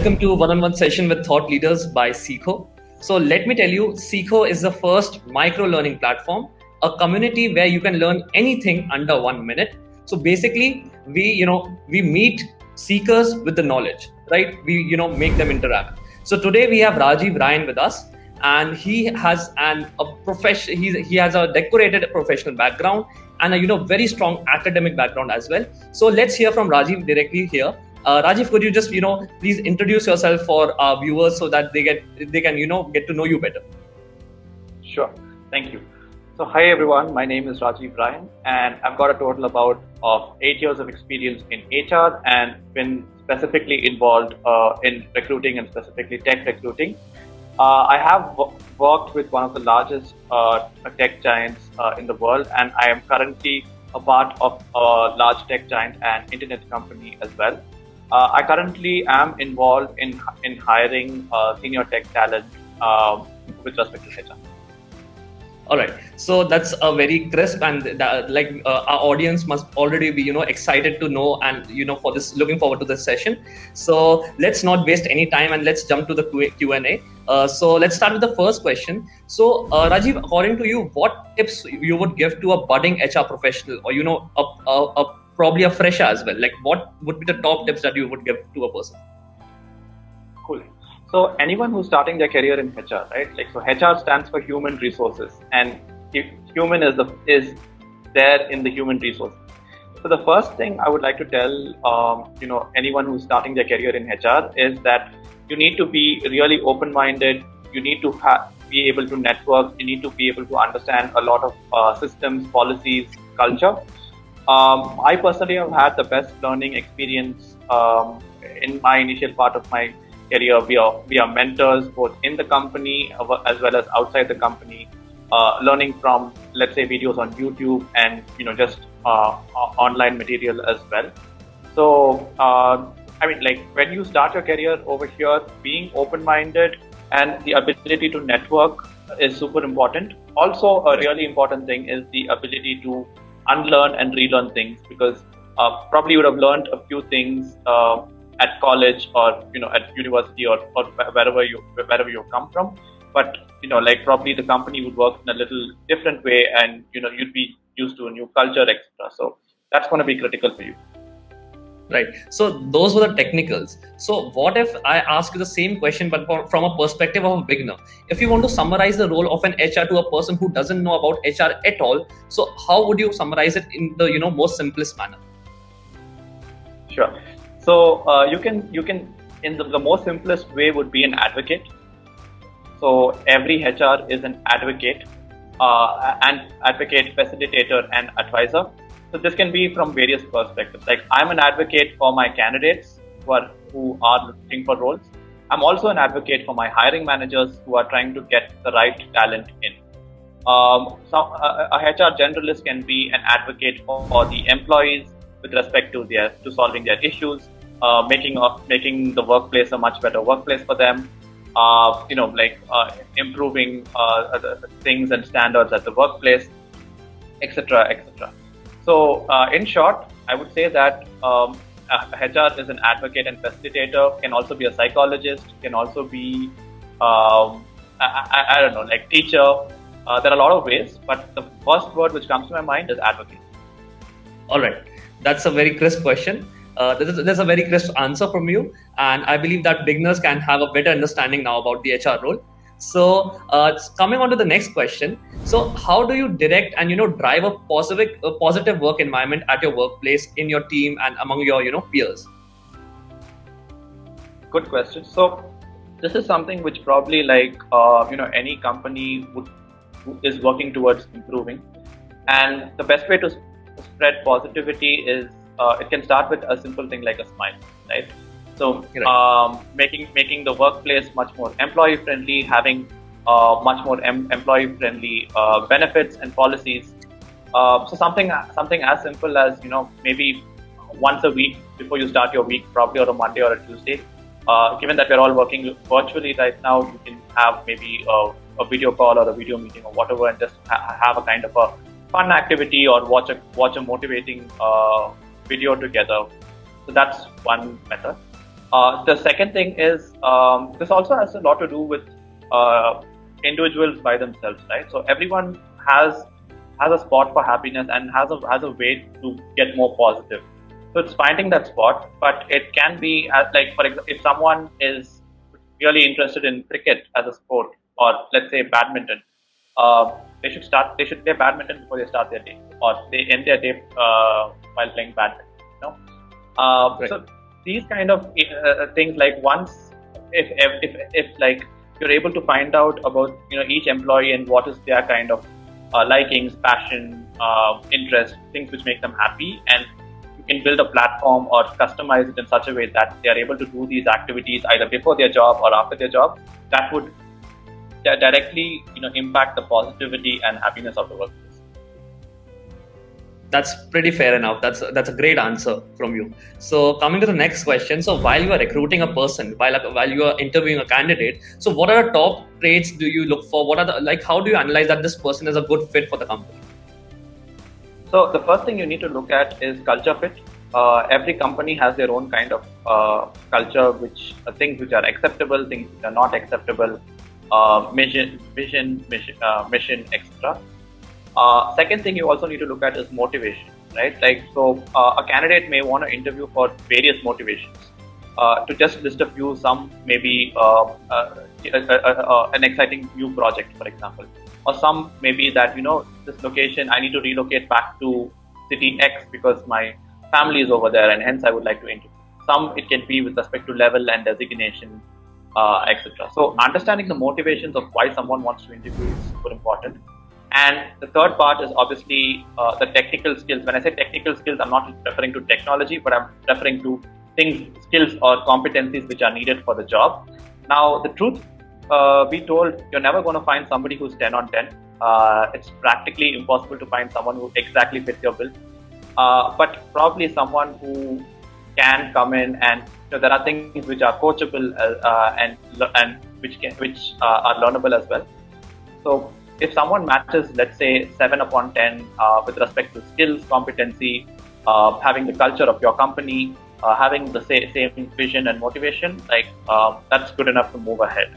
welcome to one-on-one session with thought leaders by Seekho. So let me tell you, Seekho is the first micro-learning platform, a community where you can learn anything under 1 minute. So basically, we meet seekers with the knowledge, right? We make them interact. So today we have Rajiv Ryan with us, and he has a profession. He has a decorated professional background and a very strong academic background as well. So let's hear from Rajiv directly here. Rajiv, could you just please introduce yourself for our viewers so that they can get to know you better? Sure, thank you. So hi everyone, my name is Rajiv Ryan, and I've got a total of 8 years of experience in HR and been specifically involved in recruiting and specifically tech recruiting. I have worked with one of the largest tech giants in the world, and I am currently a part of a large tech giant and internet company as well. I currently am involved in hiring senior tech talent with respect to HR. All right, so that's a very crisp, and our audience must already be excited to know and for this, looking forward to this session. So let's not waste any time and let's jump to the Q&A. So let's start with the first question. So Rajiv, according to you, what tips you would give to a budding HR professional, or probably a fresher as well? Like, what would be the top tips that you would give to a person? Cool. So anyone who's starting their career in HR, right? So HR stands for human resources, and if human is there in the human resources. So the first thing I would like to tell anyone who's starting their career in HR is that you need to be really open-minded. You need to be able to network. You need to be able to understand a lot of systems, policies, culture. I personally have had the best learning experience in my initial part of my career. We are mentors both in the company as well as outside the company, learning from, let's say, videos on YouTube and just online material as well. So when you start your career over here, being open-minded and the ability to network is super important. Also, a really important thing is the ability to unlearn and relearn things, because probably you would have learned a few things at college or at university or wherever you come from, but probably the company would work in a little different way, and you'd be used to a new culture, etc. So that's going to be critical for you. Right. So those were the technicals. So what if I ask you the same question, but from a perspective of a beginner? If you want to summarize the role of an HR to a person who doesn't know about HR at all, so how would you summarize it in the most simplest manner? Sure. So you can in the most simplest way would be an advocate. So every HR is an advocate, facilitator, and advisor. So this can be from various perspectives. Like, I'm an advocate for my candidates who are looking for roles. I'm also an advocate for my hiring managers who are trying to get the right talent in. A HR generalist can be an advocate for the employees with respect to solving their issues, making the workplace a much better workplace for them. Improving things and standards at the workplace, etc., etc. So, in short, I would say that HR is an advocate and facilitator, can also be a psychologist, can also be, teacher. There are a lot of ways, but the first word which comes to my mind is advocate. All right. That's a very crisp question. There's a very crisp answer from you, and I believe that beginners can have a better understanding now about the HR role. So coming on to the next question. So how do you direct and drive a positive work environment at your workplace, in your team, and among your peers? Good question. So this is something which probably any company is working towards improving, and the best way to spread positivity is it can start with a simple thing like a smile, right? So making the workplace much more employee friendly, having much more employee friendly benefits and policies. So something as simple as maybe once a week before you start your week, probably on a Monday or a Tuesday. Given that we're all working virtually right now, you can have maybe a video call or a video meeting or whatever, and just have a kind of a fun activity or watch a motivating video together. So that's one method. The second thing is this also has a lot to do with individuals by themselves, right? So everyone has a spot for happiness and has a way to get more positive. So it's finding that spot, but it can be as like, for example, if someone is really interested in cricket as a sport, or let's say badminton, they should play badminton before they start their day, or they end their day while playing badminton. You know, Right. so these kind of things, like once if like you're able to find out about each employee and what is their kind of likings, passion, interest, things which make them happy, and you can build a platform or customize it in such a way that they are able to do these activities either before their job or after their job. That would directly impact the positivity and happiness of the workplace. That's pretty fair enough. That's a great answer from you. So coming to the next question. So while you are recruiting a person, while you are interviewing a candidate, so what are the top traits do you look for? What are the, like, how do you analyze that this person is a good fit for the company? So the first thing you need to look at is culture fit. Every company has their own kind of culture, which things which are acceptable, things which are not acceptable, mission, etc. Second thing you also need to look at is motivation, right? Like, so a candidate may want to interview for various motivations. To just list a few, some maybe an exciting new project, for example, or some maybe that this location I need to relocate back to city X because my family is over there and hence I would like to interview. Some it can be with respect to level and designation, etc. So understanding the motivations of why someone wants to interview is super important. And the third part is obviously the technical skills. When I say technical skills, I'm not referring to technology, but I'm referring to skills or competencies which are needed for the job. Now, the truth be told, you're never going to find somebody who's 10 on 10. It's practically impossible to find someone who exactly fits your bill. But probably someone who can come in and there are things which are coachable and which are learnable as well. So if someone matches, let's say 7 upon 10 with respect to skills, competency, having the culture of your company, having the same vision and motivation, that's good enough to move ahead.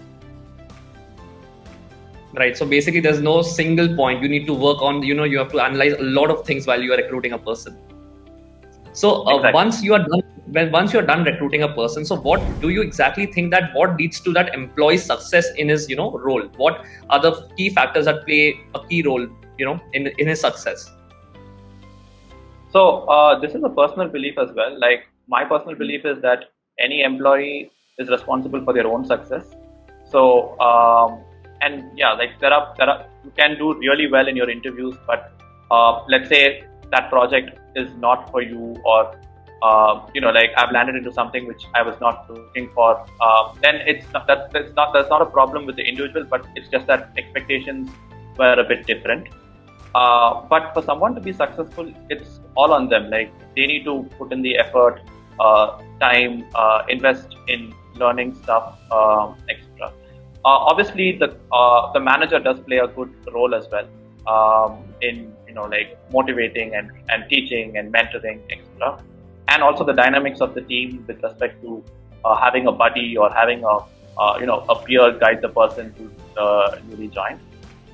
Right. So basically, there's no single point you need to work on. You have to analyze a lot of things while you are recruiting a person. So Exactly. once you're done recruiting a person, so what do you exactly think that what leads to that employee's success in his role? What are the key factors that play a key role in his success? So this is a personal belief as well. Like, my personal belief is that any employee is responsible for their own success. So and yeah, like there are you can do really well in your interviews, but let's say that project is not for you, or like I've landed into something which I was not looking for. Then that's not a problem with the individual, but it's just that expectations were a bit different. But for someone to be successful, it's all on them. Like, they need to put in the effort, time, invest in learning stuff, etc. Obviously, the manager does play a good role as well in like motivating and teaching and mentoring, etc. And also the dynamics of the team with respect to having a buddy or having a peer guide the person who's newly joined.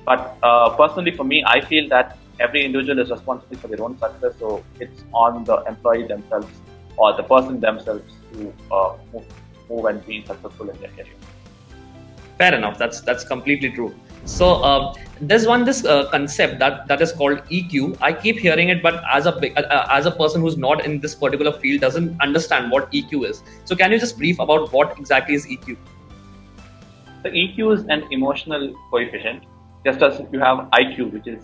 But personally, for me, I feel that every individual is responsible for their own success. So it's on the employee themselves or the person themselves to move and be successful in their career. Fair enough. That's completely true. So there's this concept that is called EQ. I keep hearing it, but as a person who's not in this particular field doesn't understand what EQ is. So can you just brief about what exactly is EQ? The EQ is an emotional coefficient, just as you have IQ, which is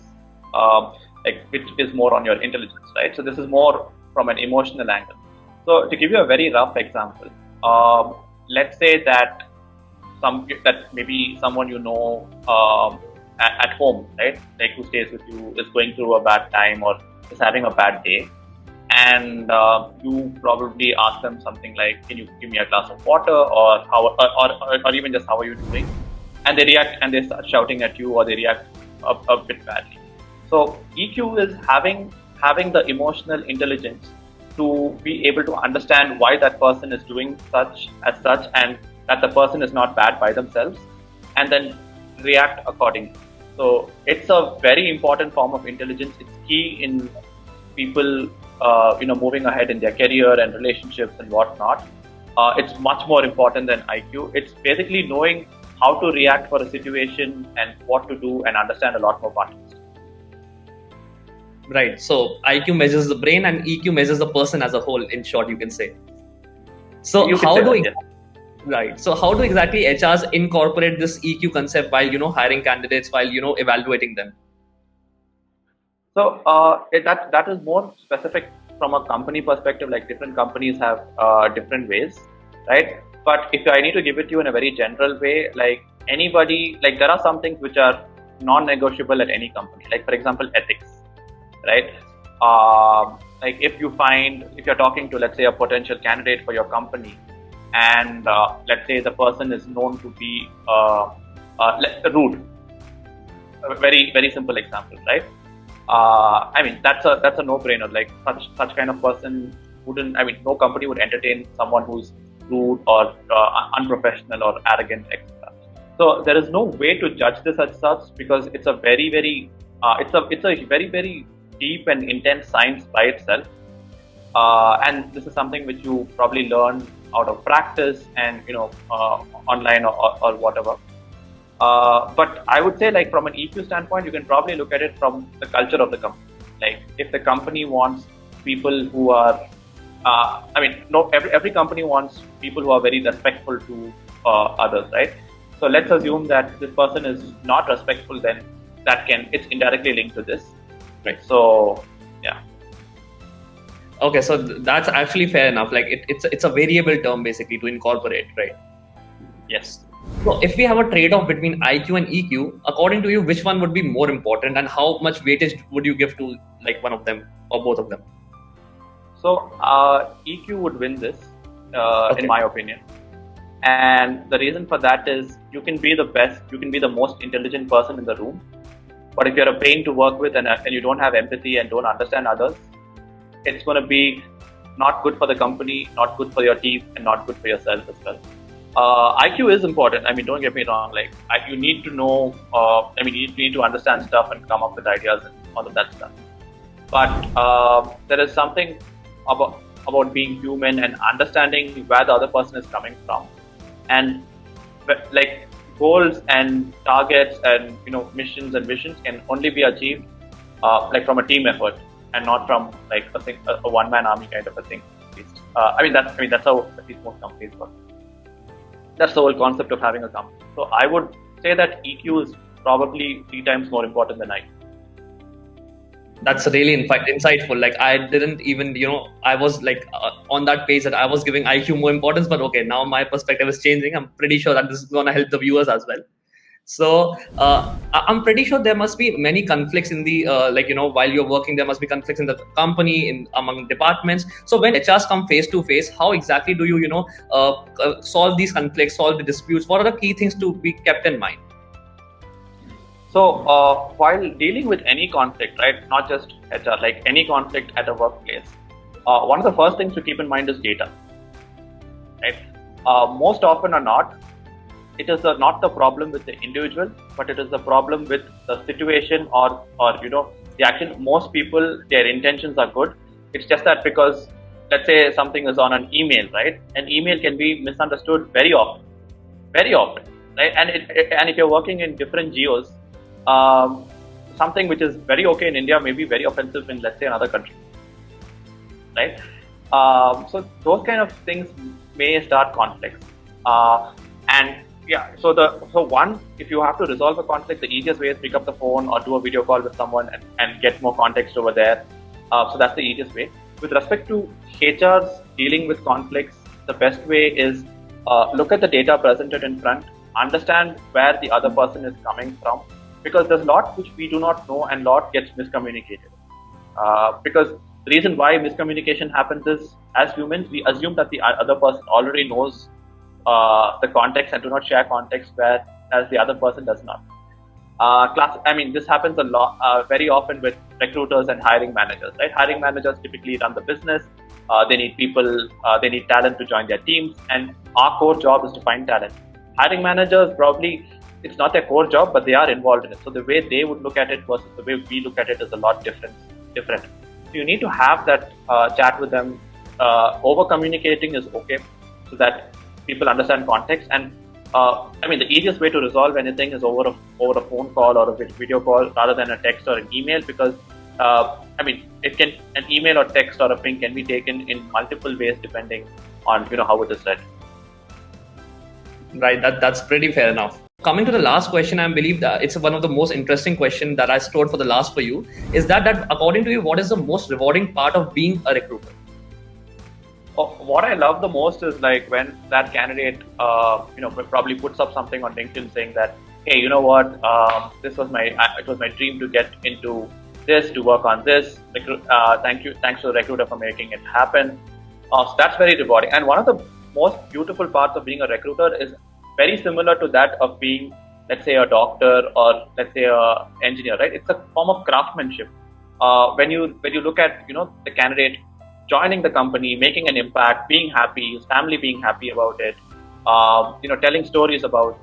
which is more on your intelligence, right? So this is more from an emotional angle. So to give you a very rough example, let's say that maybe someone at home, right, like who stays with you, is going through a bad time or is having a bad day, and you probably ask them something like, "Can you give me a glass of water?" or even just, "How are you doing?" And they react and they start shouting at you, or they react a bit badly. So EQ is having the emotional intelligence to be able to understand why that person is doing such as such, and that the person is not bad by themselves, and then react accordingly. So it's a very important form of intelligence. It's key in people, moving ahead in their career and relationships and whatnot. It's much more important than IQ. It's basically knowing how to react for a situation and what to do and understand a lot more context. Right. So IQ measures the brain and EQ measures the person as a whole, in short, you can say. So You can how say do that, we, yes. right. So how do exactly HRs incorporate this EQ concept while, hiring candidates, while, evaluating them? So that is more specific from a company perspective. Like different companies have different ways, right? But if I need to give it to you in a very general way, like anybody, like there are some things which are non-negotiable at any company. Like for example, ethics, right? Like if you're talking to, let's say, a potential candidate for your company, and let's say the person is known to be rude. A very very simple example, right? That's a no-brainer. Like such kind of person wouldn't. No company would entertain someone who's rude or unprofessional or arrogant, etc. So there is no way to judge this as such, because it's a very very it's a very very deep and intense science by itself. And this is something which you probably learn out of practice and online or whatever. But I would say, like from an EQ standpoint, you can probably look at it from the culture of the company. Like if the company wants people who are, every company wants people who are very respectful to others, right? So let's assume that this person is not respectful, then it's indirectly linked to this, right? So yeah. Okay, so that's actually fair enough. Like it's a variable term basically to incorporate, right? Yes. So if we have a trade-off between IQ and EQ, according to you, which one would be more important, and how much weightage would you give to like one of them or both of them? So EQ would win this, in my opinion. And the reason for that is you can be the best, you can be the most intelligent person in the room, but if you're a pain to work with and you don't have empathy and don't understand others, it's going to be not good for the company, not good for your team, and not good for yourself as well. IQ is important. Don't get me wrong. Like you need to know. You need to understand stuff and come up with ideas and all of that stuff. But there is something about being human and understanding where the other person is coming from, and like goals and targets and missions and visions can only be achieved like from a team effort and not from like a one-man army kind of a thing. That's how at least most companies work. That's the whole concept of having a company. So I would say that EQ is probably 3 times more important than IQ. That's really insightful. Like I didn't even, I was like on that page that I was giving IQ more importance, but okay, now my perspective is changing. I'm pretty sure that this is going to help the viewers as well. So I'm pretty sure there must be many conflicts in the while you're working, there must be conflicts in the company, among departments. So when HRs come face to face, how exactly do you solve these conflicts, solve the disputes? What are the key things to be kept in mind? So while dealing with any conflict, right, not just HR, like any conflict at a workplace, one of the first things to keep in mind is data, right? Most often or not, it is not the problem with the individual, but it is the problem with the situation or the action. Most people, their intentions are good. It's just that because, let's say something is on an email, right? An email can be misunderstood very often, right? And if you're working in different geos, something which is very okay in India may be very offensive in, let's say, another country, right? So those kind of things may start conflicts. So one, if you have to resolve a conflict, the easiest way is pick up the phone or do a video call with someone and get more context over there. So that's the easiest way. With respect to HRs dealing with conflicts, the best way is look at the data presented in front, understand where the other person is coming from, because there's a lot which we do not know and a lot gets miscommunicated. Because the reason why miscommunication happens is, as humans, we assume that the other person already knows the context and do not share context, whereas the other person does not. This happens a lot, very often with recruiters and hiring managers, right? Hiring managers typically run the business. They need people, they need talent to join their teams, and our core job is to find talent. Hiring managers probably, it's not their core job, but they are involved in it. So the way they would look at it versus the way we look at it is a lot different. So you need to have that chat with them. Over communicating is okay, so that people understand context. And the easiest way to resolve anything is over a phone call or a video call rather than a text or an email, because an email or text or a ping can be taken in multiple ways depending on how it is read. Right, that's pretty fair enough. Coming to the last question, I believe that it's one of the most interesting questions that I stored for the last for you. Is that according to you, what is the most rewarding part of being a recruiter? What I love the most is like when that candidate, probably puts up something on LinkedIn saying that, hey, you know what, it was my dream to get into this, to work on this. Thanks to the recruiter for making it happen. So that's very rewarding. And one of the most beautiful parts of being a recruiter is very similar to that of being, let's say, a doctor or let's say a engineer, right? It's a form of craftsmanship. When you look at the candidate joining the company, making an impact, being happy, his family being happy about it, telling stories about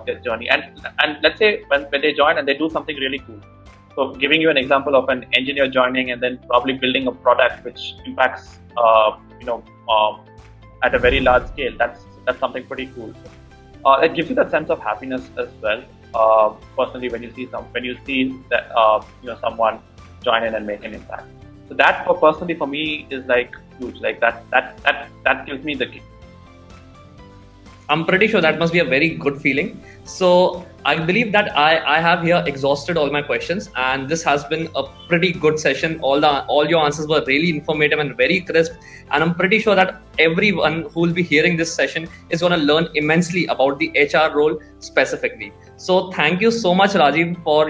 their journey, and let's say when they join and they do something really cool. So giving you an example of an engineer joining and then probably building a product which impacts at a very large scale, that's something pretty cool. It gives you that sense of happiness as well. Personally, when you see that someone join in and make an impact. So that personally for me is like huge. Like that gives me the kick. I'm pretty sure that must be a very good feeling. So I believe that I have here exhausted all my questions, and this has been a pretty good session. All your answers were really informative and very crisp, and I'm pretty sure that everyone who will be hearing this session is going to learn immensely about the HR role specifically. So thank you so much, Rajiv, for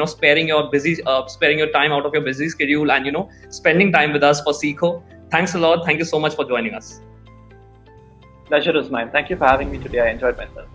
sparing your time out of your busy schedule and spending time with us for Seekho. Thanks a lot. Thank you so much for joining us. Pleasure is mine. Thank you for having me today. I enjoyed myself.